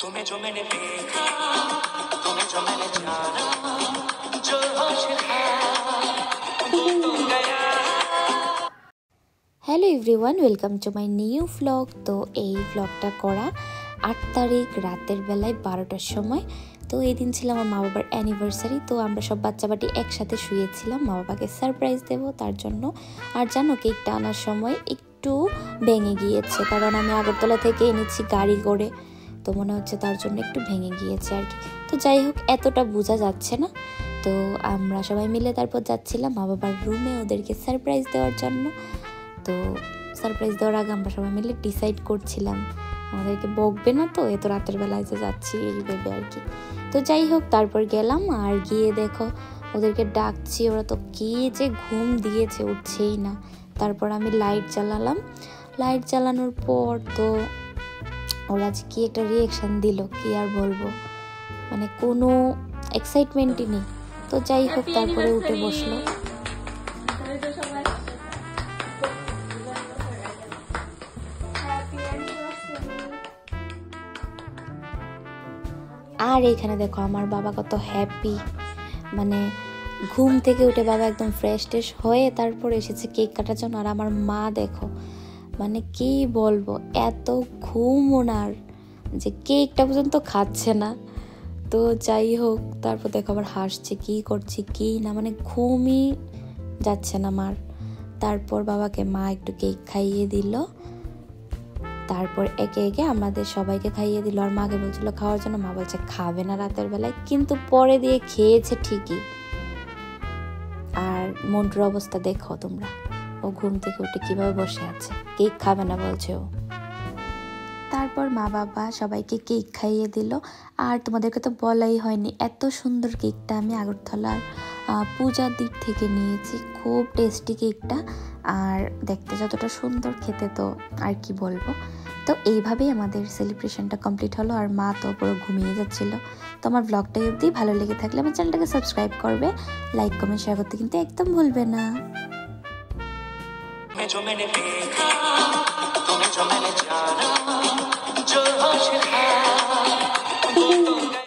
तुम्हें जो मैंने देखा, तुम्हें जो मैंने जाना, जो होश था वो तो गया। Hello everyone, welcome to my new vlog. তো এই ভ্লগটা করা 8 তারিখ রাতের বেলায় 12টার সময়। তো এই দিন ছিল আমার মা বাবার অ্যানিভার্সারি। তো আমরা সব বাচ্চাবাটি একসাথে শুয়েছিলাম মা বাবাকে সারপ্রাইজ দেবো তার জন্য। আর জানো, কেকটা আনার সময় একটু ভেঙে গিয়েছে, কারণ আমি আগরতলা থেকে এনেছি গাড়ি করে, তো মনে হচ্ছে তার জন্য একটু ভেঙে গিয়েছে আর কি। তো যাই হোক, এতটা বোঝা যাচ্ছে না। তো আমরা সবাই মিলে তারপর যাচ্ছিলাম মা বাবার রুমে ওদেরকে সারপ্রাইজ দেওয়ার জন্য। তো সারপ্রাইজ দেওয়ার আগে আমরা সবাই মিলে ডিসাইড করছিলাম আমাদেরকে বকবে না তো, এত রাতের বেলায় যে যাচ্ছি এই ভেবে আর কি। তো যাই হোক, তারপর গেলাম, আর গিয়ে দেখো ওদেরকে ডাকছি, ওরা তো কি যে ঘুম দিয়েছে, উঠছেই না। তারপর আমি লাইট জ্বালালাম, লাইট জ্বালানোর পর তো ওরা যে কি একটা রিয়েকশান দিল, কি আর বলবো, মানে কোনো এক্সাইটমেন্টই নেই। তো যাই হোক, তারপরে উঠে বসলো। আর এইখানে দেখো আমার বাবা কত হ্যাপি, মানে ঘুম থেকে উঠে বাবা একদম ফ্রেশ ট্রেশ হয়ে তারপরে এসেছে কেক কাটার জন্য। আর আমার মা দেখো, মানে কি বলবো, এত ঘুম ওনার যে কেকটা পর্যন্ত খাচ্ছে না। তো যাই হোক, তারপর দেখো আবার হাসছে, কি করছি কি না, মানে ঘুমই যাচ্ছে না মার। তারপর বাবাকে মা একটু কেক খাইয়ে দিল, তারপর একে একে আমাদের সবাইকে খাইয়ে দিল। আর মাকে বলছিল খাওয়ার জন্য, মা বলছে খাবে না রাতের বেলায়, কিন্তু পরে দিয়ে খেয়েছে ঠিকই। আর মন্টুর অবস্থা দেখো তোমরা, ও ঘুম থেকে উঠে কিভাবে বসে আছে, কেক খাবে না বলছে ও। তারপর মা বাবা সবাইকে কেক খাইয়ে দিল। আর তোমাদেরকে তো বলাই হয়নি, এত সুন্দর কেকটা আমি আগরতলার পূজার দিক থেকে নিয়েছি, খুব টেস্টি কেকটা। আর দেখতে যতটা সুন্দর, খেতে তো আর কি বলবো। তো এইভাবেই আমাদের সেলিব্রেশনটা কমপ্লিট হলো। আর মা তো পুরো ঘুমিয়ে যাচ্ছিল। তো আমার ব্লগটা অবধি ভালো লেগে থাকলে আমার চ্যানেলটাকে সাবস্ক্রাইব করবে, লাইক কমেন্ট শেয়ার করতে কিন্তু একদম ভুলবে না। जो मैंने देखा, तुम्हें जो मैंने जाना, जो होश था वो तो गया।